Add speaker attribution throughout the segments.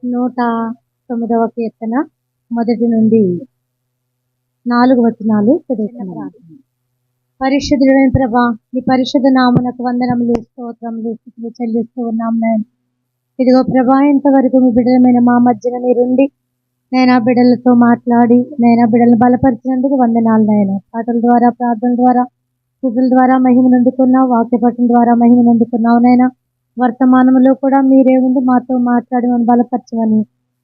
Speaker 1: 109వ కీర్తన మొదటి నుండి 4 వచనాలు చదువుతున్నాను. పరిశుద్ధుడైన ప్రభా, నీ పరిశుద్ధ నామమునకు వందనములు, స్తోత్రములు, స్తుతులు చెల్లిస్తూ ఉన్నాం నాయన. ఇదిగో ప్రభా, ఇంతవరకు మీ బిడ్డలమైన మా మధ్యన మీరుండి నైనా బిడ్డలతో మాట్లాడి నైనా బిడ్డలను బలపరిచినందుకు వందనాలు నాయన. పాటల ద్వారా, ప్రార్థన ద్వారా, స్తుతుల ద్వారా మహిమను అందుకున్నావు, వాక్యపఠనం ద్వారా మహిమను అందుకున్నావు నాయన. వర్తమానంలో కూడా మీరే ఉండి మాతో మాట్లాడి మనం బలపరచమని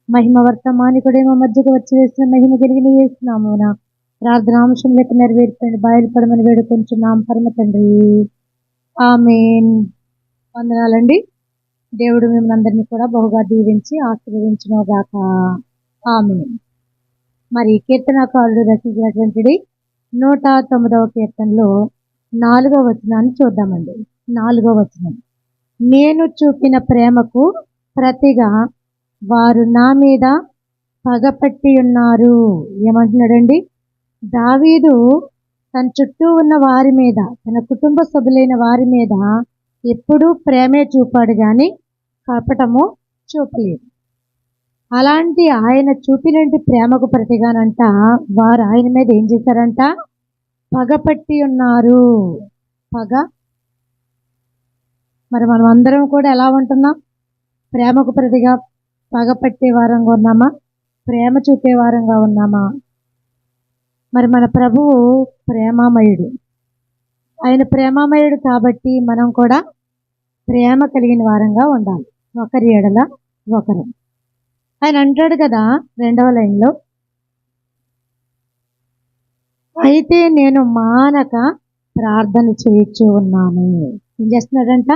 Speaker 1: మహిమ వర్తమానికుడే మా మధ్యకు వచ్చి వేసిన మహిమ కలిగిన చేస్తున్నామునా ప్రార్థనాంశం లెక్క నెరవేర్పండి, బయలుపడమని వేడుకుంటున్నాం పరమ తండ్రి, ఆమేన్. వందనాలండి. దేవుడు మిమ్మల్ని అందరినీ కూడా బహుగా దీవించి ఆశీర్వదించునుగాక, ఆమేన్. మరి కీర్తనకారుడు రచించినటువంటి 109వ కీర్తనలో 4వ వచనాన్ని చూద్దామండి. 4వ వచనం: నేను చూపిన ప్రేమకు ప్రతిగా వారు నా మీద పగపట్టి ఉన్నారు. ఏమంటున్నాడండి? దావీదు తన చుట్టూ ఉన్న వారి మీద, తన కుటుంబ సభ్యులైన వారి మీద ఎప్పుడూ ప్రేమే చూపాడు కానీ కపటము చూపలేదు. అలాంటి ఆయన చూపినటువంటి ప్రేమకు ప్రతిగానంట వారు ఆయన మీద ఏం చేశారంట? పగపట్టి ఉన్నారు. పగ. మరి మనం అందరం కూడా ఎలా ఉంటున్నాం? ప్రేమకు ప్రతిగా పగపట్టే వారంగా ఉన్నామా? ప్రేమ చూపే వారంగా ఉన్నామా? మరి మన ప్రభువు ప్రేమామయుడు. ఆయన ప్రేమామయుడు కాబట్టి మనం కూడా ప్రేమ కలిగిన వారంగా ఉండాలి, ఒకరి ఎడల ఒకరు. ఆయన అంటాడు కదా 2వ లైన్లో, అయితే నేను మానక ప్రార్థన చేయొచ్చు ఉన్నాను. ఏం చేస్తున్నాడంట?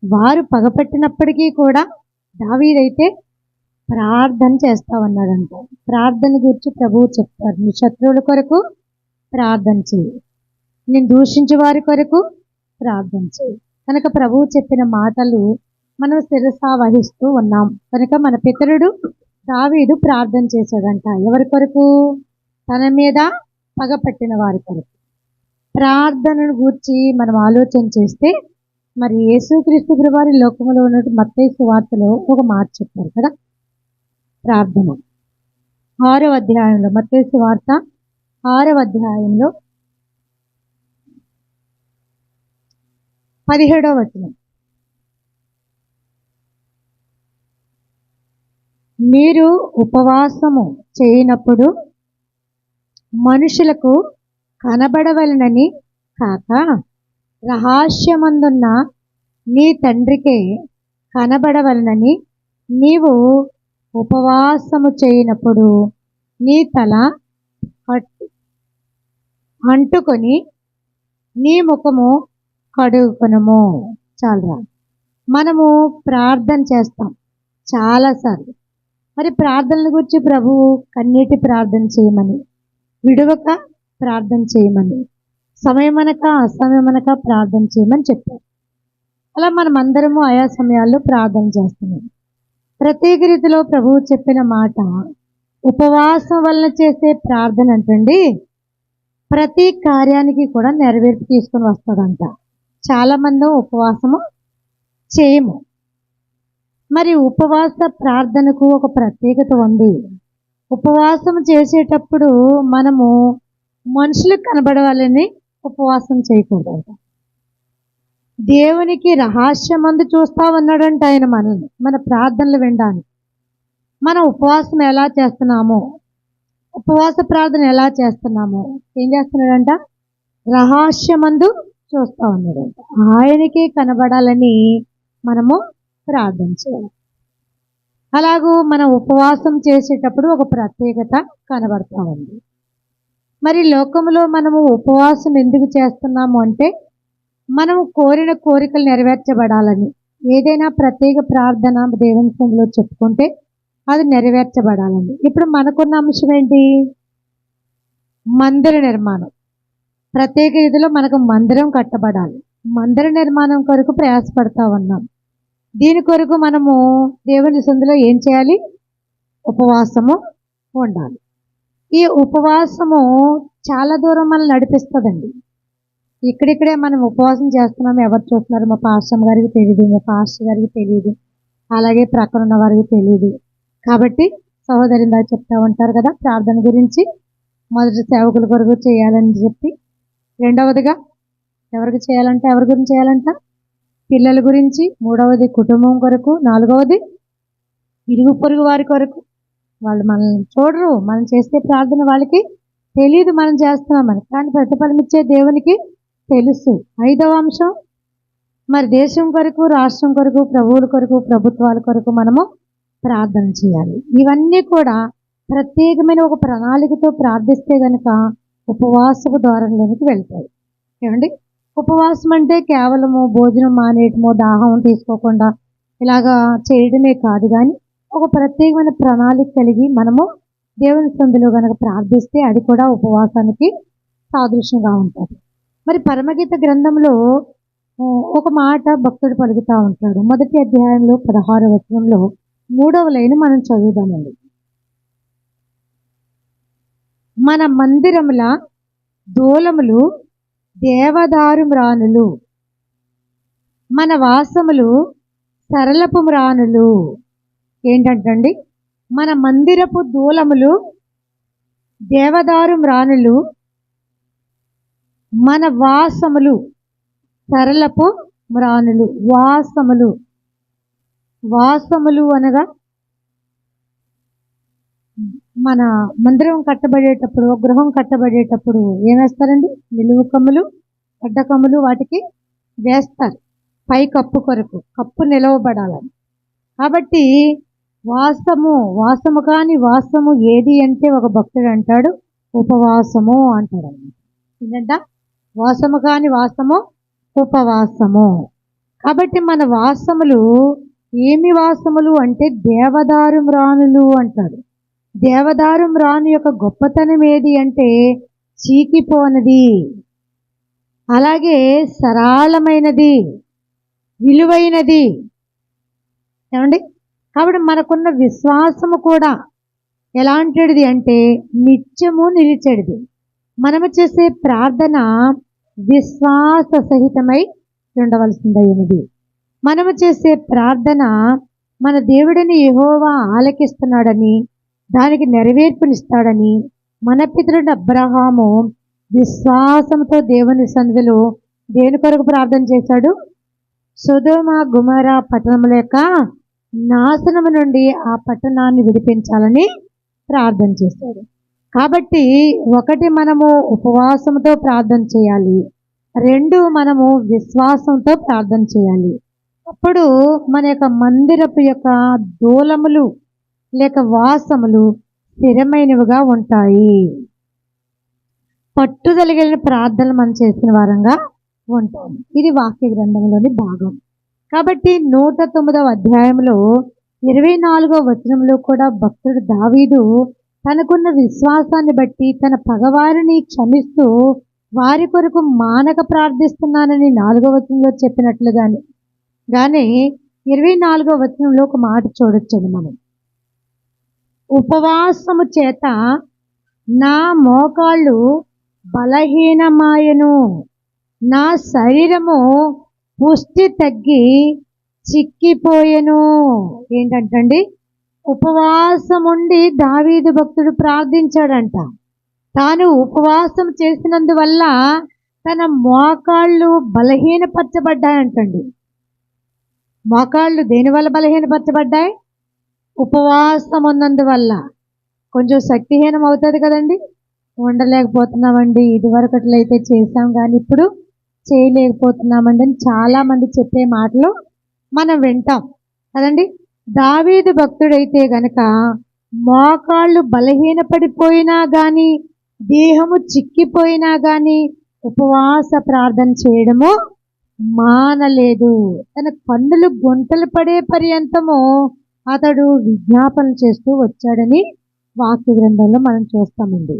Speaker 1: వారు పగపట్టినప్పటికీ కూడా దావీదైతే ప్రార్థన చేస్తా ఉన్నాడంట. ప్రార్థన గురించి ప్రభువు చెప్తారు, నీ శత్రువుల కొరకు ప్రార్థన చేయి, నేను దూషించే వారి కొరకు ప్రార్థన చేయి. కనుక ప్రభువు చెప్పిన మాటలు మనం శిరసా వహిస్తూ ఉన్నాం. కనుక మన పితరుడు దావీదు ప్రార్థన చేశాడంట. ఎవరి కొరకు? తన మీద పగపట్టిన వారి కొరకు. ప్రార్థనను గూర్చి మనం ఆలోచన చేస్తే మరి యేసుక్రీస్తు ప్రభువారి లోకంలో ఉన్నట్టు మత్తయి సువార్తలో ఒక మాట చెప్పారు కదా, ప్రార్థన 6వ అధ్యాయంలో, మత్తయి సువార్త 6వ అధ్యాయంలో 17వ వచనం: మీరు ఉపవాసము చేయనప్పుడు మనుషులకు కనబడవలనని కాక రహస్యమందున్న నీ తండ్రికే కనబడవలనని నీవు ఉపవాసము చేయనప్పుడు నీ తల అంటుకొని నీ ముఖము కడుగుకొనుము. చాలరా. మనము ప్రార్థన చేస్తాం చాలాసార్లు. మరి ప్రార్థనల గురించి ప్రభువు కన్నీటి ప్రార్థన చేయమని, విడువక ప్రార్థన చేయమని, సమయమనక అసమయమనక ప్రార్థన చేయమని చెప్పారు. అలా మనం అందరము ఆయా సమయాల్లో ప్రార్థన చేస్తున్నాం. ప్రత్యేక రీతిలో ప్రభువు చెప్పిన మాట ఉపవాసం వలన చేసే ప్రార్థన అంటండి ప్రతి కార్యానికి కూడా నెరవేర్పు తీసుకొని వస్తుందంట. చాలామంది ఉపవాసము చేయము. మరి ఉపవాస ప్రార్థనకు ఒక ప్రత్యేకత ఉంది. ఉపవాసం చేసేటప్పుడు మనము మనుషులకు కనబడవాలని ఉపవాసం చేయకూడదంట. దేవునికి రహస్యమందు చూస్తా ఉన్నాడంట ఆయన మనల్ని, మన ప్రార్థనలు వినడానికి. మనం ఉపవాసం ఎలా చేస్తున్నామో, ఉపవాస ప్రార్థన ఎలా చేస్తున్నామో, ఏం చేస్తున్నాడంట? రహస్యమందు చూస్తా ఉన్నాడంట. ఆయనకి కనబడాలని మనము ప్రార్థన చేయాలి. అలాగూ మనం ఉపవాసం చేసేటప్పుడు ఒక ప్రత్యేకత కనబడతా ఉంది. మరి లోకంలో మనము ఉపవాసం ఎందుకు చేస్తున్నాము అంటే మనము కోరిన కోరికలు నెరవేర్చబడాలని. ఏదైనా ప్రత్యేక ప్రార్థన దేవుని సన్నిధిలో చెప్పుకుంటే అది నెరవేర్చబడాలని. ఇప్పుడు మనకున్న అంశం ఏంటి? మందిర నిర్మాణం. ప్రత్యేక రీతిలో మనకు మందిరం కట్టబడాలి. మందిర నిర్మాణం కొరకు ప్రయాసపడతా ఉన్నాం. దీని కొరకు మనము దేవుని సన్నిధిలో ఏం చేయాలి? ఉపవాసము ఉండాలి. ఈ ఉపవాసము చాలా దూరం మనల్ని నడిపిస్తుందండి. ఇక్కడిక్కడే మనం ఉపవాసం చేస్తున్నాము, ఎవరు చూస్తున్నారు? మా పాస్టర్ గారికి తెలియదు, మా పాస్టర్ గారికి తెలియదు, అలాగే ప్రక్కన ఉన్న వారికి తెలియదు. కాబట్టి సహోదరి ఇందాక చెప్తా ఉంటారు కదా ప్రార్థన గురించి. మొదటి సేవకుల కొరకు చేయాలని చెప్పి, రెండవదిగా ఎవరికి చేయాలంట, ఎవరి గురించి చేయాలంట, పిల్లల గురించి, మూడవది కుటుంబం కొరకు, నాలుగవది ఇరుగు పొరుగు వారి కొరకు. వాళ్ళు మనల్ని చూడరు, మనం చేస్తే ప్రార్థన వాళ్ళకి తెలియదు మనం చేస్తున్నామని, కానీ ప్రతిఫలం ఇచ్చే దేవునికి తెలుసు. ఐదవ అంశం, మరి దేశం కొరకు, రాష్ట్రం కొరకు, ప్రభువుల కొరకు, ప్రభుత్వాల కొరకు మనము ప్రార్థన చేయాలి. ఇవన్నీ కూడా ప్రత్యేకమైన ఒక ప్రణాళికతో ప్రార్థిస్తే గనక ఉపవాసపు ద్వారంలోనికి వెళ్తాయి. ఏమండి, ఉపవాసం అంటే కేవలము భోజనం మానేయటమో, దాహం తీసుకోకుండా ఇలాగా చేయడమే కాదు, కానీ ఒక ప్రత్యేకమైన ప్రణాళిక కలిగి మనము దేవుని సందులో గనక ప్రార్థిస్తే అది కూడా ఉపవాసానికి సాదృశ్యంగా ఉంటుంది. మరి పరమగీత గ్రంథంలో ఒక మాట భక్తుడు పలుకుతా ఉంటాడు. మొదటి అధ్యాయంలో 16వ వచనంలో 3వ లైన్ మనం చదువుదామండి. మన మందిరముల దూలములు దేవదారు మ్రానులు, మన వాసములు సరళపు మ్రానులు. ఏంటంటండి, మన మందిరపు దూలములు దేవదారు మ్రానులు, మన వాసములు సరళపు మ్రానులు. వాసములు, వాసములు అనగా మన మందిరం కట్టబడేటప్పుడు, గృహం కట్టబడేటప్పుడు ఏమేస్తారండి, నిలువు కమ్ములు, అడ్డకమ్ములు వాటికి వేస్తారు పై కప్పు కొరకు, కప్పు నిలవబడాలని. కాబట్టి వాసము కాని వాసము ఏది అంటే ఒక భక్తుడు అంటాడు ఉపవాసము అంటాడు. ఏంటంట, వాసము కాని వాసము ఉపవాసము. కాబట్టి మన వాసములు ఏమి వాసములు అంటే దేవదారు మ్రానులు అంటాడు. దేవదారు మ్రాను యొక్క గొప్పతనం ఏది అంటే చీకిపోనది, అలాగే సరళమైనది, విలువైనది. ఏమండి, కాబట్టి మనకున్న విశ్వాసము కూడా ఎలాంటిది అంటే నిత్యము నిలిచేది. మనము చేసే ప్రార్థన విశ్వాస సహితమై ఉండవలసిందైనది. మనము చేసే ప్రార్థన మన దేవుడిని యెహోవా ఆలకిస్తున్నాడని, దానికి నెరవేర్పునిస్తాడని మన పితరుడు అబ్రహాము విశ్వాసంతో దేవుని సన్నిధిలో దేని కొరకు ప్రార్థన చేశాడు, సొదొమ గొమొర్రా పట్టణముల యొక్క నాశనము నుండి ఆ పట్టణాన్ని విడిపించాలని ప్రార్థన చేశాడు. కాబట్టి ఒకటి, మనము ఉపవాసంతో ప్రార్థన చేయాలి. రెండు, మనము విశ్వాసంతో ప్రార్థన చేయాలి. అప్పుడు మన యొక్క మందిరపు యొక్క దూలములు లేక వాసములు స్థిరమైనవిగా ఉంటాయి. పట్టుదలగిన ప్రార్థనలు మనం చేసిన వారంగా ఉంటాం. ఇది వాక్య గ్రంథంలోని భాగం. కాబట్టి 109వ అధ్యాయంలో 24వ వచనంలో కూడా భక్తుడు దావీదు తనకున్న విశ్వాసాన్ని బట్టి తన పగవారిని క్షమిస్తూ వారి కొరకు మానక ప్రార్థిస్తున్నానని 4వ వచనంలో చెప్పినట్లుగానే 24వ వచనంలో ఒక మాట చూడొచ్చండి మనం. ఉపవాసము చేత నా మోకాళ్ళు బలహీనమాయను, నా శరీరము పుష్టి తగ్గి చిక్కిపోయెను. ఏంటంటండి, ఉపవాసం ఉండి దావీదు భక్తుడు ప్రార్థించాడంట. తాను ఉపవాసం చేసినందువల్ల తన మోకాళ్ళు బలహీనపరచబడ్డాయంటండి. మోకాళ్ళు దేనివల్ల బలహీనపరచబడ్డాయి? ఉపవాసం ఉన్నందువల్ల. కొంచెం శక్తిహీనం అవుతుంది కదండి, ఉండలేకపోతున్నామండి, ఇదివరకట్లయితే చేసాం కానీ ఇప్పుడు చేయలేకపోతున్నామండి అని చాలామంది చెప్పే మాటలు మనం వింటాం కదండి. దావీదు భక్తుడైతే గనక మోకాళ్ళు బలహీనపడిపోయినా కానీ, దేహము చిక్కిపోయినా కానీ ఉపవాస ప్రార్థన చేయడము మానలేదు. తన కన్నులు గుంటలు పడే పర్యంతము అతడు విజ్ఞాపన చేస్తూ వచ్చాడని వాక్య గ్రంథంలో మనం చూస్తామండి.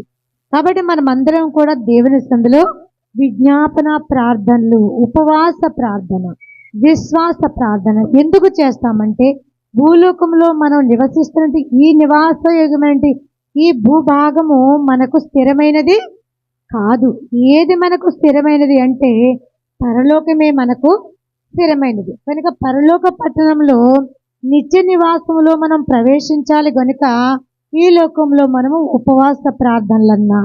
Speaker 1: కాబట్టి మనమందరం కూడా దేవుని సందులో విజ్ఞాపన ప్రార్థనలు, ఉపవాస ప్రార్థన, విశ్వాస ప్రార్థన ఎందుకు చేస్తామంటే, భూలోకంలో మనం నివసిస్తున్నట్టు ఈ నివాసయోగమైన ఈ భూభాగము మనకు స్థిరమైనది కాదు. ఏది మనకు స్థిరమైనది అంటే పరలోకమే మనకు స్థిరమైనది. కనుక పరలోక పట్టణంలో నిత్య నివాసములో మనం ప్రవేశించాలి గనుక ఈ లోకంలో మనము ఉపవాస ప్రార్థనలన్నా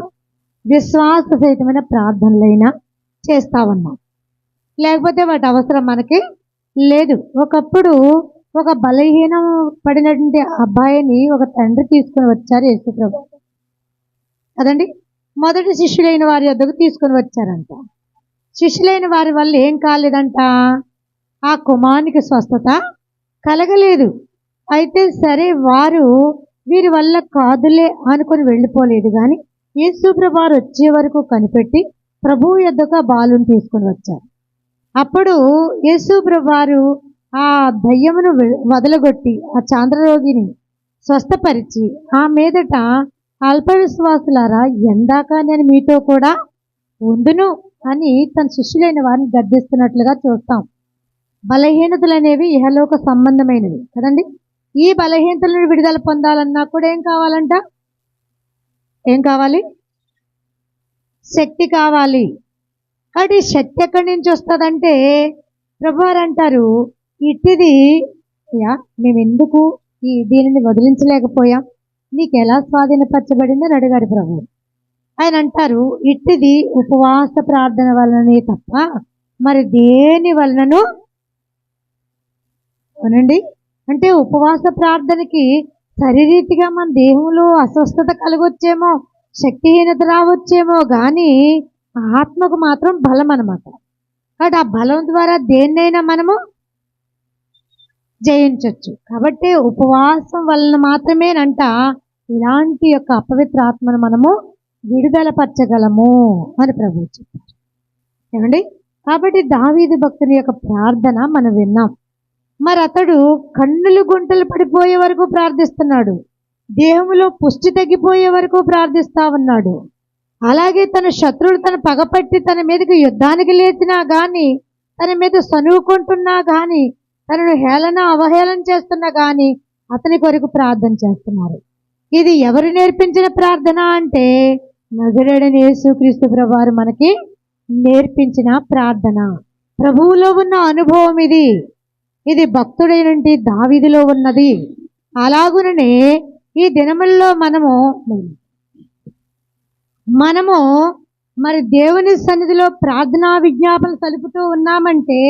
Speaker 1: విశ్వాస సహితమైన ప్రార్థనలైనా చేస్తా ఉన్నాం. లేకపోతే వాటి అవసరం మనకి లేదు. ఒకప్పుడు ఒక బలహీనం పడినటువంటి అబ్బాయిని ఒక తండ్రి తీసుకుని వచ్చారు యేసుప్రభు కదండి. మొదటి శిష్యులైన వారి వద్దకు తీసుకుని వచ్చారంట. శిష్యులైన వారి వల్ల ఏం కాలేదంట, ఆ కుమారునికి స్వస్థత కలగలేదు. అయితే సరే వారు వీరి వల్ల కాదులే అనుకొని వెళ్ళిపోలేదు. కానీ యేసుప్రభు వారు వచ్చే వరకు కనిపెట్టి ప్రభువు యొద్దకు ఆ బాలుని తీసుకుని వచ్చారు. అప్పుడు యేసుప్రభు వారు ఆ దయ్యమును వదలగొట్టి ఆ చాంద్రరోగిని స్వస్థపరిచి ఆ మీదట అల్ప విశ్వాసులారా ఎందాక నేను మీతో కూడా ఉందును అని తన శిష్యులైన వారిని గద్దిస్తున్నట్లుగా చూస్తాం. బలహీనతలు అనేవి ఇహలోక సంబంధమైనవి కదండి. ఈ బలహీనతలను విడుదల పొందాలన్నా కూడా ఏం కావాలంట, ఏం కావాలి, శక్తి కావాలి. కాబట్టి శక్తి ఎక్కడి నుంచి వస్తుందంటే ప్రభువారు అంటారు, ఇట్టిది మేము ఎందుకు దీనిని వదిలించలేకపోయాం, నీకు ఎలా స్వాధీనపరచబడింది అని అడిగారు ప్రభు. ఆయన అంటారు, ఇట్టిది ఉపవాస ప్రార్థన వలననే తప్ప మరి దేని వలనను అనండి. అంటే ఉపవాస ప్రార్థనకి శరీరీతిగా మన దేహంలో అస్వస్థత కలగొచ్చేమో, శక్తిహీనత రావచ్చేమో, కానీ ఆత్మకు మాత్రం బలం అనమాట. కాబట్టి ఆ బలం ద్వారా దేన్నైనా మనము జయించవచ్చు. కాబట్టి ఉపవాసం వలన మాత్రమేనంట ఇలాంటి యొక్క అపవిత్ర ఆత్మను మనము విడుదలపరచగలము అని ప్రభువు చెప్పారు ఏమండి. కాబట్టి దావీదు భక్తుని యొక్క ప్రార్థన మనం విన్నాం. మరి అతడు కన్నులు గుంటలు పడిపోయే వరకు ప్రార్థిస్తున్నాడు, దేహంలో పుష్టి తగ్గిపోయే వరకు ప్రార్థిస్తా ఉన్నాడు. అలాగే తన శత్రువులు తన పగపట్టి తన మీదకి యుద్ధానికి లేచినా కానీ, తన మీద సనువుకుంటున్నా కానీ, తనను హేళన అవహేళన చేస్తున్నా కానీ అతని కొరకు ప్రార్థన చేస్తున్నారు. ఇది ఎవరు నేర్పించిన ప్రార్థన అంటే నజరేయుడైన యేసుక్రీస్తు ప్రభువారు మనకి నేర్పించిన ప్రార్థన. ప్రభువులో ఉన్న అనుభవం ఇది భక్తుడైనటువంటి దావీదులో ఉన్నది. అలాగుననే ఈ దినముల్లో మనము మరి దేవుని సన్నిధిలో ప్రార్థనా విజ్ఞాపన సలుపుతూ ఉన్నామంటే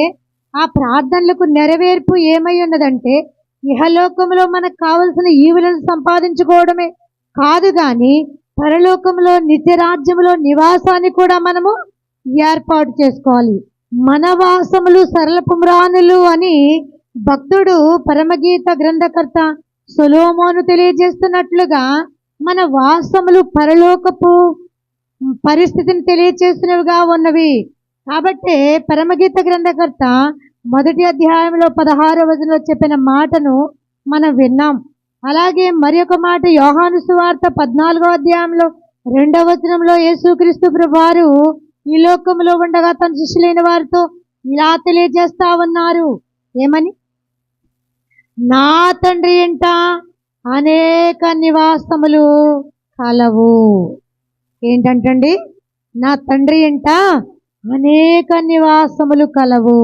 Speaker 1: ఆ ప్రార్థనలకు నెరవేర్పు ఏమై ఉన్నదంటే ఇహలోకంలో మనకు కావలసిన ఈవులను సంపాదించుకోవడమే కాదు, కానీ పరలోకంలో నిత్యరాజ్యంలో నివాసాన్ని కూడా మనము ఏర్పాటు చేసుకోవాలి. మన వాసములు సరళపుమ్రానులు అని భక్తుడు పరమగీత గ్రంథకర్త సొలొమోను తెలియజేస్తున్నట్లుగా మన వాసములు పరలోకపు పరిస్థితిని తెలియచేసినవిగా ఉన్నవి. కాబట్టి పరమగీత గ్రంథకర్త 1వ అధ్యాయంలో 16వ వచనంలో చెప్పిన మాటను మనం విన్నాం. అలాగే మరి ఒక మాట యోహాను సువార్త 14వ అధ్యాయంలో 2వ వచనంలో యేసుక్రీస్తు ప్రభువారు ఈ లోకంలో ఉండగా తన శిష్యులైన వారితో ఇలా తెలియజేస్తా ఉన్నారు. ఏమని? నా తండ్రి ఇంట అనేక నివాసములు కలవు. ఏంటంటండి? నా తండ్రి ఇంట అనేక నివాసములు కలవు,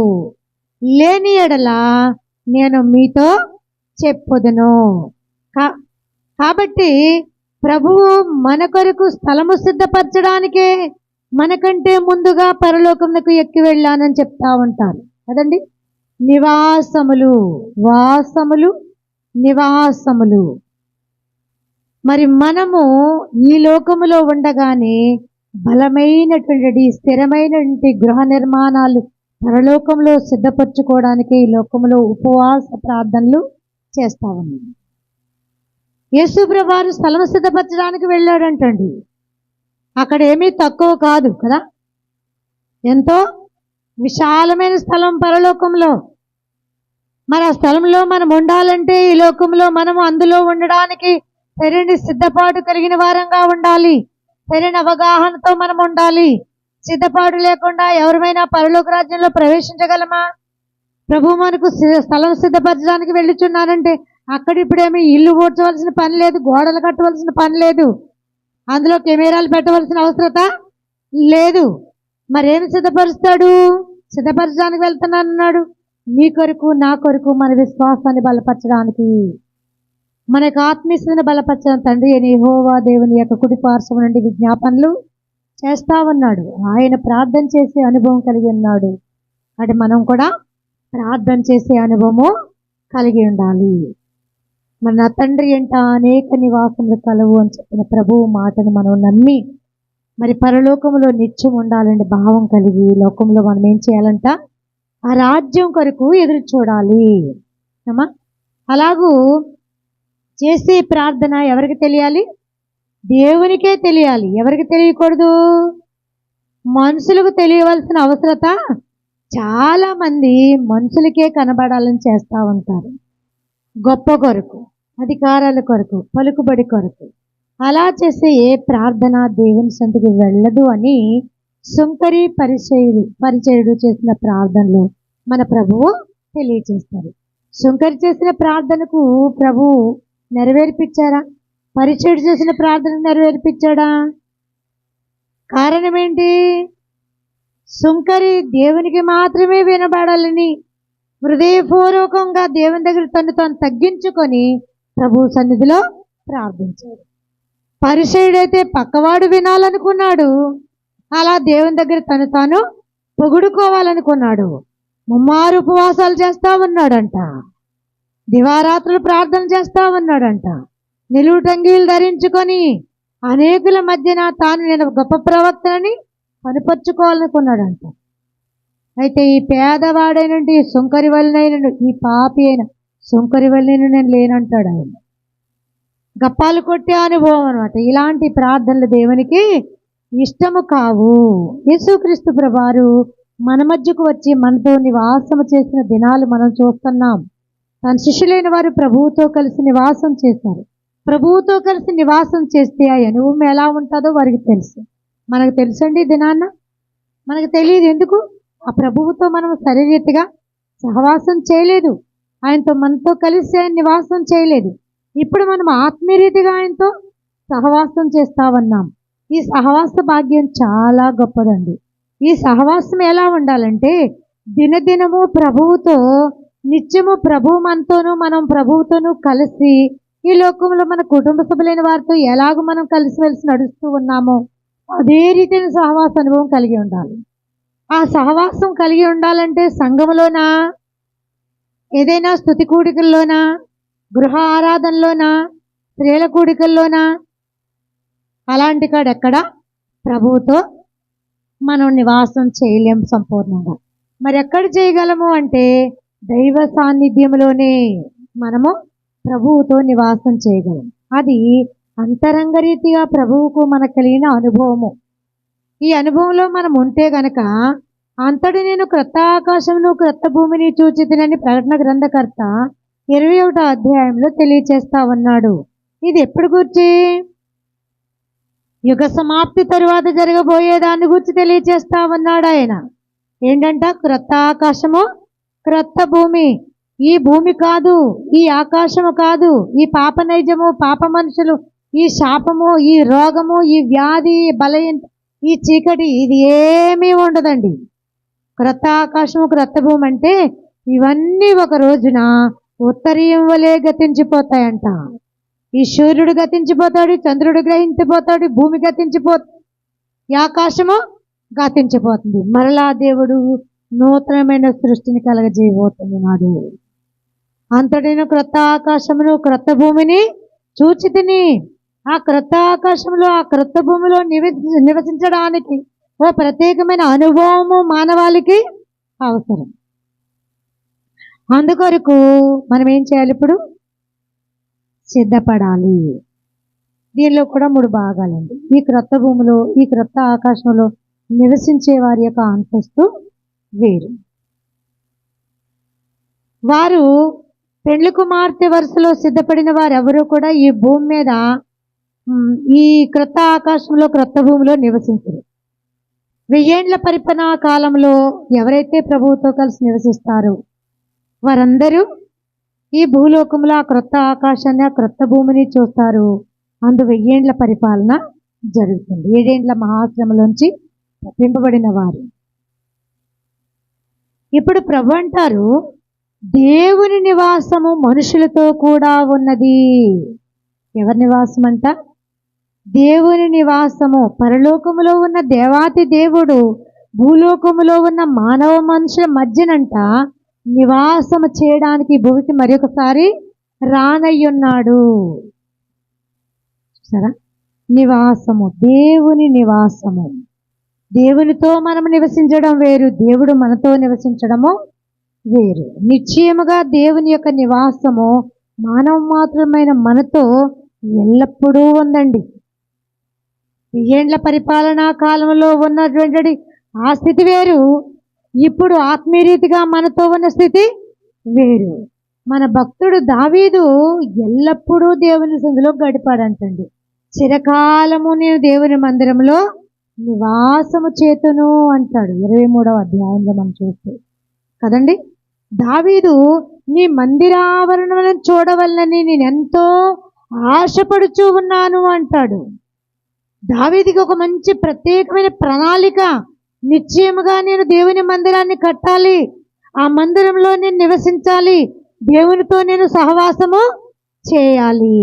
Speaker 1: లేని ఎడల నేను మీతో చెప్పుదును. కాబట్టి ప్రభువు మన కొరకు స్థలము సిద్ధపరచడానికే మనకంటే ముందుగా పరలోకమునకు ఎక్కి వెళ్ళానని చెప్తా ఉంటారు కదండి. నివాసములు, వాసములు, నివాసములు. మరి మనము ఈ లోకములో ఉండగానే బలమైనటువంటి స్థిరమైనటువంటి గృహ నిర్మాణాలు పరలోకంలో సిద్ధపరచుకోవడానికి ఈ లోకంలో ఉపవాస ప్రార్థనలు చేస్తా ఉన్నాం. యేసు ప్రభువారు స్థలం సిద్ధపరచడానికి వెళ్ళాడంటండి. అక్కడ ఏమీ తక్కువ కాదు కదా, ఎంతో విశాలమైన స్థలం పరలోకంలో. మరి ఆ స్థలంలో మనం ఉండాలంటే ఈ లోకంలో మనము అందులో ఉండడానికి సరైన సిద్ధపాటు కలిగిన వారంగా ఉండాలి, సరైన అవగాహనతో మనం ఉండాలి. సిద్ధపాటు లేకుండా ఎవరిమైనా పరలోక రాజ్యంలో ప్రవేశించగలమా? ప్రభు మనకు స్థలం సిద్ధపరచడానికి వెళ్ళుచున్నానంటే అక్కడ ఇప్పుడేమీ ఇల్లు ఊడ్చవలసిన పని లేదు, గోడలు కట్టవలసిన పని లేదు, అందులో కెమెరాలు పెట్టవలసిన అవసరత లేదు. మరేమి సిద్ధపరుస్తాడు? సిద్ధపరచడానికి వెళ్తున్నానన్నాడు. మీ కొరకు నా కొరకు మన విశ్వాసాన్ని బలపరచడానికి, మనకు ఆత్మీయతను బలపరచిన తండ్రి అని యెహోవా దేవుని యొక్క కుడి పార్శ్వం నుండి విజ్ఞాపనలు చేస్తా ఉన్నాడు. ఆయన ప్రార్థన చేసే అనుభవం కలిగి ఉన్నాడు. అంటే మనం కూడా ప్రార్థన చేసే అనుభవము కలిగి ఉండాలి. మన నా తండ్రి ఎంట అనేక నివాసములు కలవు అని చెప్పిన ప్రభువు మాటను మనం నమ్మి మరి పరలోకంలో నిత్యం ఉండాలండి భావం కలిగి లోకంలో మనం ఏం చేయాలంట? ఆ రాజ్యం కొరకు ఎదురు చూడాలి. అమ్మా, అలాగూ చేసే ప్రార్థన ఎవరికి తెలియాలి? దేవునికే తెలియాలి. ఎవరికి తెలియకూడదు? మనుషులకు తెలియవలసిన అవసరత చాలా మంది మనుషులకే కనబడాలని చేస్తూ ఉంటారు. గొప్ప కొరకు, అధికారాల కొరకు, పలుకుబడి కొరకు. అలా చేసే ఏ ప్రార్థన దేవుని సన్నిధికి వెళ్ళదు అని సుంకరి పరిచయుడు చేసిన ప్రార్థనలు మన ప్రభువు తెలియచేస్తారు. సుంకరి చేసిన ప్రార్థనకు ప్రభువు నెరవేర్పించారా? పరిచయుడు చేసిన ప్రార్థన నెరవేర్పించాడా? కారణం ఏంటి? సుంకరి దేవునికి మాత్రమే వినబడాలని హృదయపూర్వకంగా దేవుని దగ్గర తను తాను తగ్గించుకొని ప్రభు సన్నిధిలో ప్రార్థించాడు. పరిచయుడైతే పక్కవాడు వినాలనుకున్నాడు, అలా దేవుని దగ్గర తను తాను పొగుడుకోవాలనుకున్నాడు. ముమ్మారు ఉపవాసాలు చేస్తా ఉన్నాడంట, దివారాత్రులు ప్రార్థన చేస్తా ఉన్నాడంట, నిలువుటంగీలు ధరించుకొని అనేకుల మధ్యన తాను నేను గొప్ప ప్రవక్తనని కనుపరుచుకోవాలనుకున్నాడంట. అయితే ఈ పేదవాడైనండి సుంకరి వల్లనైన ఈ పాపి అయిన సుంకరి వల్లనైనా నేను లేనంటాడు ఆయన. గప్పాలు కొట్టే అనుభవం అనమాట. ఇలాంటి ప్రార్థనలు దేవునికి ఇష్టము కావు. యేసుక్రీస్తు ప్రభువారు మన మధ్యకు వచ్చి మనతో నివాసము చేసిన దినాలు మనం చూస్తున్నాం. తన శిష్యులైన వారు ప్రభువుతో కలిసి నివాసం చేశారు. ప్రభువుతో కలిసి నివాసం చేస్తే ఆ అనుభవం ఎలా ఉంటుందో వారికి తెలుసు. మనకు తెలుసండి దినాన్న? మనకు తెలియదు. ఎందుకు? ఆ ప్రభువుతో మనం శరీరీతిగా సహవాసం చేయలేదు, ఆయనతో మనతో కలిసి ఆయన నివాసం చేయలేదు. ఇప్పుడు మనం ఆత్మీయరీతిగా ఆయనతో సహవాసం చేస్తా ఉన్నాం. ఈ సహవాస భాగ్యం చాలా గొప్పదండి. ఈ సహవాసం ఎలా ఉండాలంటే దినదినము ప్రభువుతో, నిత్యము ప్రభువు మనతోనూ మనం ప్రభువుతోనూ కలిసి ఈ లోకంలో మన కుటుంబ సభ్యులైన వారితో ఎలాగో మనం కలిసిమెలిసి నడుస్తూ ఉన్నామో అదే రీతిని సహవాస అనుభవం కలిగి ఉండాలి. ఆ సహవాసం కలిగి ఉండాలంటే సంఘములోనా, ఏదైనా స్తుతి కూడికల్లోనా, గృహ ఆరాధనలోనా, స్త్రీల కూడికల్లోనా, అలాంటి కాడెక్కడ ప్రభువుతో మనం నివాసం చేయలేం సంపూర్ణంగా. మరి ఎక్కడ చేయగలము అంటే దైవ సాన్నిధ్యంలోనే మనము ప్రభువుతో నివాసం చేయగలం. అది అంతరంగ రీతిగా ప్రభువుకు మనకు కలిగిన అనుభవము. ఈ అనుభవంలో మనం ఉంటే గనక అంతటి నేను క్రొత్త ఆకాశమును క్రొత్త భూమిని చూచితినని ప్రకటన గ్రంథకర్త 21వ అధ్యాయంలో తెలియచేస్తా ఉన్నాడు. ఇది ఎప్పుడు గురించి? యుగ సమాప్తి తరువాత జరగబోయే దాన్ని గురించి తెలియచేస్తా ఉన్నాడు ఆయన. ఏంటంట? క్రొత్త ఆకాశము క్రొత్త భూమి. ఈ భూమి కాదు, ఈ ఆకాశము కాదు, ఈ పాప నైజము, పాప మనుషులు, ఈ శాపము, ఈ రోగము, ఈ వ్యాధి, ఈ బలహీనత, ఈ చీకటి, ఇది ఏమీ ఉండదండి. క్రొత్త ఆకాశము క్రొత్త భూమి అంటే ఇవన్నీ ఒక రోజున ఉత్తరీయం వలె గతించిపోతాయంట. ఈ సూర్యుడు గతించిపోతాడు, చంద్రుడు గ్రహించిపోతాడు, భూమి గతించిపోతుంది, ఈ ఆకాశము గతించిపోతుంది. మరలా దేవుడు నూతనమైన సృష్టిని కలగజేయబోతున్నాడు. అంతటిను క్రొత్త ఆకాశమును క్రొత్త భూమిని చూచితిని. ఆ క్రొత్త ఆకాశంలో ఆ క్రొత్త భూమిలో నివసించడానికి ఓ ప్రత్యేకమైన అనుభవము మానవాళికి అవసరం. అందుకొరకు మనం ఏం చేయాలి? ఇప్పుడు సిద్ధపడాలి. దీనిలో కూడా 3 భాగాలండి. ఈ క్రొత్త భూమిలో, ఈ క్రొత్త ఆకాశంలో నివసించే వారి యొక్క అంతస్తు వేరు. వారు పెండ్లి కుమార్తె వరుసలో సిద్ధపడిన వారు ఎవరు కూడా ఈ భూమి మీద, ఈ క్రొత్త ఆకాశంలో క్రొత్త భూమిలో నివసించరు. 1000 ఏండ్ల పరిపాలనా కాలంలో ఎవరైతే ప్రభువుతో కలిసి నివసిస్తారో వారందరూ ఈ భూలోకంలో ఆ క్రొత్త ఆకాశాన్ని, ఆ క్రొత్త భూమిని చూస్తారు. అందు 1000 ఏండ్ల పరిపాలన జరుగుతుంది. 7 ఏండ్ల మహాశ్రమలోంచి తప్పింపబడిన వారు. ఇప్పుడు ప్రభు అంటారు, దేవుని నివాసము మనుషులతో కూడా ఉన్నది. ఎవరి నివాసం అంట? దేవుని నివాసము. పరలోకములో ఉన్న దేవాతి దేవుడు భూలోకములో ఉన్న మానవ మనుషుల మధ్యనంట నివాసము చేయడానికి భూమికి మరొకసారి రానయ్యున్నాడు. సరే, నివాసము, దేవుని నివాసము. దేవునితో మనం నివసించడం వేరు, దేవుడు మనతో నివసించడము వేరు. నిశ్చయముగా దేవుని యొక్క నివాసము మానవ మాత్రమైన మనతో ఎల్లప్పుడూ ఉందండి. ఏండ్ల పరిపాలనా కాలంలో ఉన్నటువంటి ఆ స్థితి వేరు, ఇప్పుడు ఆత్మీయరీతిగా మనతో ఉన్న స్థితి వేరు. మన భక్తుడు దావీదు ఎల్లప్పుడూ దేవుని సన్నిధిలో గడిపాడంటండి. చిరకాలము నేను దేవుని మందిరంలో నివాసము చేతును అంటాడు 23వ అధ్యాయంలో మనం చూస్తే కదండి. దావీదు నీ మందిరావరణలను చూడవల్లని నేను ఎంతో ఆశపడుచూ ఉన్నాను అంటాడు. దావీదుకి ఒక మంచి ప్రత్యేకమైన ప్రణాళిక, నిశ్చయముగా నేను దేవుని మందిరాన్ని కట్టాలి, ఆ మందిరంలో నేను నివసించాలి, దేవునితో నేను సహవాసము చేయాలి.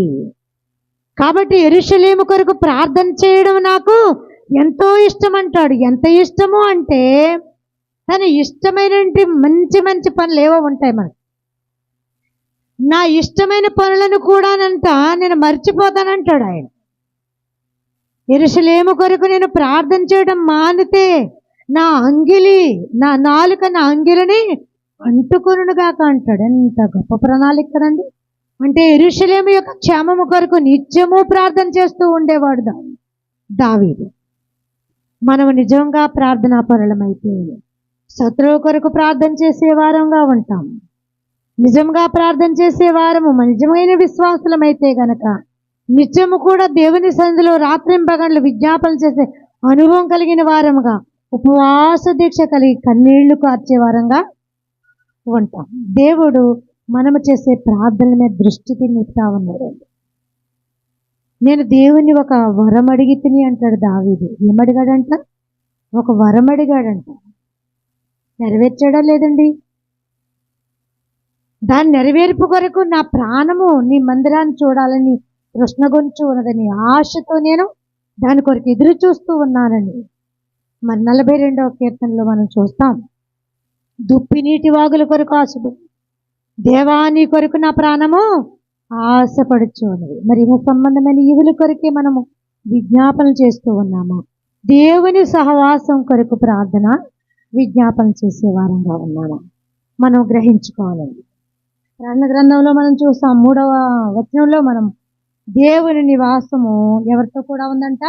Speaker 1: కాబట్టి యెరూషలేము కొరకు ప్రార్థన చేయడం నాకు ఎంతో ఇష్టం అంటాడు. ఎంత ఇష్టము అంటే తన ఇష్టమైన మంచి మంచి పనులు ఏవో ఉంటాయి మనకు. నా ఇష్టమైన పనులను కూడానంట నేను మర్చిపోతానంటాడు ఆయన. యెరూషలేము కొరకు నేను ప్రార్థన చేయడం మానితే నా అంగిలి, నా నాలుక నా అంగిలిని అంటుకొనుగాక అంటాడు. ఎంత గొప్ప ప్రణాళిక కదండి. అంటే యెరూషలేము యొక్క క్షేమము కొరకు నిత్యము ప్రార్థన చేస్తూ ఉండేవాడు దావీదు. మనం నిజంగా ప్రార్థనా పరులమైతే శత్రువు కొరకు ప్రార్థన చేసే వారంగా ఉంటాం. నిజంగా ప్రార్థన చేసే వారము నిజమైన విశ్వాసులమైతే గనక నిత్యము కూడా దేవుని సన్నిధిలో రాత్రింపగండ్లు విజ్ఞాపన చేసే అనుభవం కలిగిన వారముగా, ఉపవాస దీక్ష కలిగి కన్నీళ్లు కార్చే వారంగా ఉంటాం. దేవుడు మనము చేసే ప్రార్థన మీద దృష్టి నిలుపుతా ఉన్నాడు. నేను దేవుని ఒక వరం అడిగి తిని అంటాడు దావీదు. ఏమడిగాడంట? ఒక వరం అడిగాడంట. నెరవేర్చాడా లేదండి? దాని నెరవేర్పు కొరకు నా ప్రాణము నీ మందిరాన్ని చూడాలని కృష్ణగొంచు ఉన్నదని ఆశతో నేను దాని కొరకు ఎదురు చూస్తూ ఉన్నానని మరి 42వ కీర్తనలో మనం చూస్తాం. దుప్పి నీటి వాగుల కొరకు ఆశపడు, దేవాని కొరకు నా ప్రాణము ఆశపడుచు ఉన్నది. మరి ఇహ సంబంధమైన ఈవుల కొరకే మనము విజ్ఞాపన చేస్తూ ఉన్నాము. దేవుని సహవాసం కొరకు ప్రార్థన విజ్ఞాపన చేసే వారంగా ఉన్నాము. మనం గ్రహించుకోవాలండి. ప్రార్థన గ్రంథంలో మనం చూస్తాం 3వ వచనంలో మనం దేవుని నివాసము ఎవరితో కూడా ఉందంట?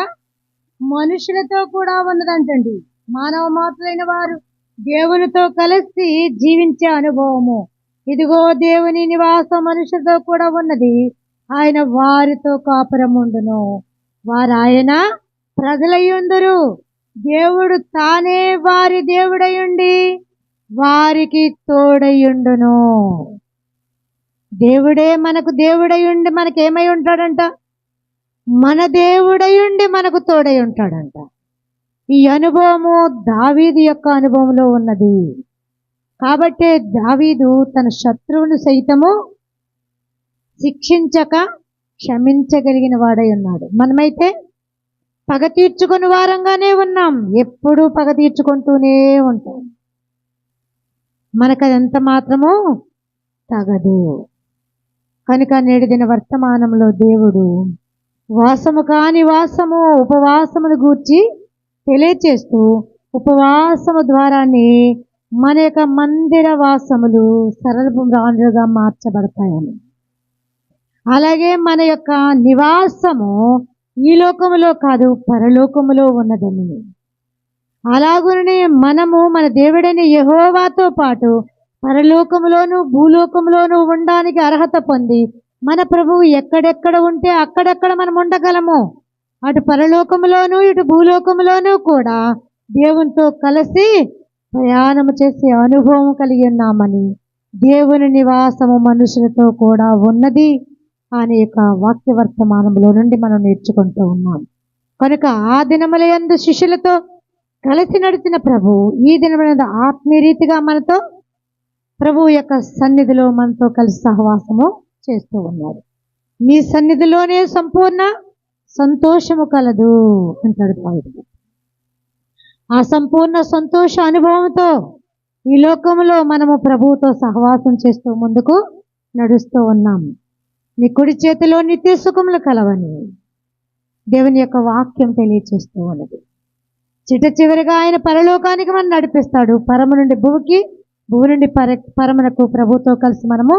Speaker 1: మనుషులతో కూడా ఉన్నదంటండి. మానవ మాత్రులైన వారు దేవునితో కలిసి జీవించే అనుభవము. ఇదిగో దేవుని నివాసం మనుషులతో కూడా ఉన్నది. ఆయన వారితో కాపురముండును, వారు ఆయన ప్రజలయ్యుందురు. దేవుడు తానే వారి దేవుడయుండి వారికి తోడయుండును. దేవుడే మనకు దేవుడయుండి మనకేమై ఉంటాడంట? మన దేవుడయుండి మనకు తోడై ఉంటాడంట. ఈ అనుభవము దావీదు యొక్క అనుభవంలో ఉన్నది. కాబట్టే దావీదు తన శత్రువును సైతము శిక్షించక క్షమించగలిగిన వాడై ఉన్నాడు. మనమైతే పగ తీర్చుకుని వారంగానే ఉన్నాం, ఎప్పుడూ పగ తీర్చుకుంటూనే ఉంటాం. మనకదంత మాత్రము తగదు. కనుక నేడు దిన వర్తమానంలో దేవుడు వాసము కాని వాసము, ఉపవాసమును గూర్చి తెలియచేస్తూ ఉపవాసము ద్వారానే మన యొక్క మందిర వాసములు సరళంగా మార్చబడతాయని, అలాగే మన యొక్క నివాసము ఈ లోకములో కాదు పరలోకములో ఉన్నదని, అలాగునే మనము మన దేవుడైన యెహోవాతో పాటు పరలోకములోను భూలోకములోను ఉండడానికి అర్హత పొంది మన ప్రభువు ఎక్కడెక్కడ ఉంటే అక్కడెక్కడ మనం ఉండగలము. అటు పరలోకములోను ఇటు భూలోకములోను కూడా దేవునితో కలిసి ప్రయాణము చేసే అనుభవం కలిగి ఉన్నామని, దేవుని నివాసము మనుషులతో కూడా ఉన్నది అనే యొక్క వాక్య వర్తమానంలో నుండి మనం నేర్చుకుంటూ ఉన్నాం. కనుక ఆ దినముల యందు శిష్యులతో కలిసి నడిచిన ప్రభు ఈ దినమైన ఆత్మీయ రీతిగా మనతో ప్రభువు యొక్క సన్నిధిలో మనతో కలిసి సహవాసము చేస్తూ ఉన్నాడు. నీ సన్నిధిలోనే సంపూర్ణ సంతోషము కలదు అంటాడు దావీదు. ఆ సంపూర్ణ సంతోష అనుభవంతో ఈ లోకంలో మనము ప్రభువుతో సహవాసం చేస్తూ ముందుకు నడుస్తూ ఉన్నాము. నీ కుడి చేతిలో నిత్య సుఖములు కలవని దేవుని యొక్క వాక్యం తెలియచేస్తూ ఉన్నది. చిట్ట చివరిగా ఆయన పరలోకానికి మనం నడిపిస్తాడు. పరమ నుండి భూమికి, భూమి నుండి పరమునకు ప్రభుతో కలిసి మనము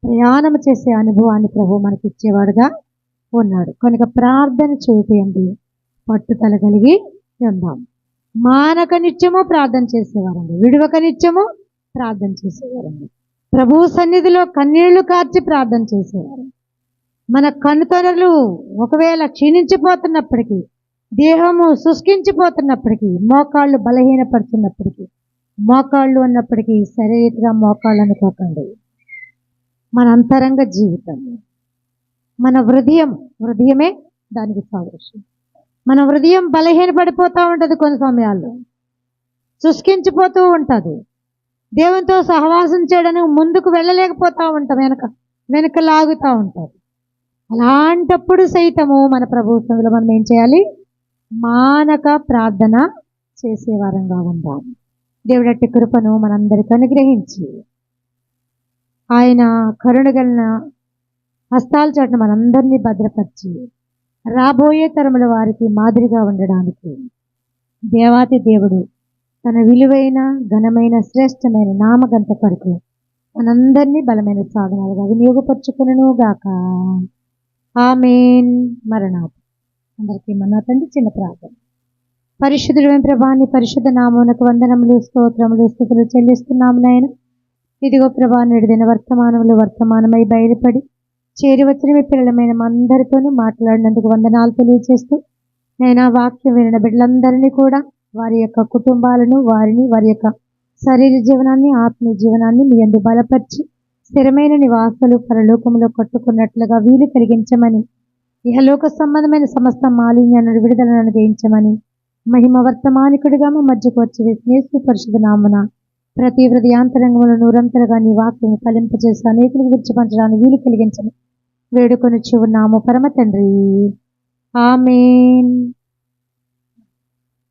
Speaker 1: ప్రయాణం చేసే అనుభవాన్ని ప్రభు మనకి ఇచ్చేవాడుగా ఉన్నాడు. కనుక ప్రార్థన చేయండి, పట్టుదల కలిగి ఉందాం. మానక నిత్యము ప్రార్థన చేసేవారండి, విడువక నిత్యము ప్రార్థన చేసేవారండి. ప్రభు సన్నిధిలో కన్నీళ్లు కార్చి ప్రార్థన చేసేవారు. మన కన్నుతొనలు ఒకవేళ క్షీణించిపోతున్నప్పటికీ, దేహము శుష్కించిపోతున్నప్పటికీ, మోకాళ్ళు బలహీనపడుతున్నప్పటికీ, మోకాళ్ళు ఉన్నప్పటికీ శరీరంగా మోకాళ్ళు అనుకోకండి. మన అంతరంగ జీవితం, మన హృదయమే దానికి సాదృశ్యం. మన హృదయం బలహీనపడిపోతూ ఉంటుంది, కొన్ని సమయాల్లో శుష్కించిపోతూ ఉంటుంది. దేవునితో సహవాసం చేయడానికి ముందుకు వెళ్ళలేకపోతూ ఉంటాం, వెనక లాగుతూ ఉంటుంది. అలాంటప్పుడు సైతము మన ప్రభు సన్నిధిలో మనం ఏం చేయాలి? మానక ప్రార్థన చేసేవారంగా ఉందాం. దేవుడట్టి కృపను మనందరికీ అనుగ్రహించి ఆయన కరుణగలన హస్తాల చాటున మనందరినీ భద్రపరిచి రాబోయే తరముల వారికి మాదిరిగా ఉండడానికి దేవాతి దేవుడు తన విలువైన ఘనమైన శ్రేష్టమైన నామగంత కొరకు మనందరినీ బలమైన సాధనాలుగా వినియోగపరుచుకును గాక. ఆమేన్. మరణాత్. అందరికీ మన తండ్రి చిన్న ప్రార్థన. పరిశుద్ధుడైన ప్రభా, నీ పరిశుద్ధ నామమునకు వందనములు, స్తోత్రములు, స్తుతులు చెల్లిస్తున్నాము నాయన. ఇదిగో ప్రభా, నేడుదిన వర్తమానమై బయలుపడి చేరి వచ్చిన మీ పిల్లలమైన అందరితోనూ మాట్లాడినందుకు వందనాలు తెలియజేస్తూ, నేను వాక్యం వినిన బిడ్డలందరినీ కూడా, వారి యొక్క కుటుంబాలను, వారి యొక్క శరీర జీవనాన్ని, ఆత్మీయ జీవనాన్ని మీ యందు బలపరిచి స్థిరమైన నివాసాలు పరలోకములో కట్టుకున్నట్లుగా వీలు కలిగించమని, ఇహలోక సంబంధమైన సమస్త మాలిన్యాన్ని విడుదలను అనుగ్రహించమని, మహిమ వర్తమానికుడిగా మా మధ్యకు వచ్చి వేసిన పరిశుద్ధ నామమున ప్రతి హృదయాంతరంగములను నూరంతరగా నీ వాక్యం ఫలింపజేసి అనేకులకు విడిచిపంచడానికి వీలు కలిగించమని వేడుకొని ఉన్నాము పరమ తండ్రి. ఆమేన్.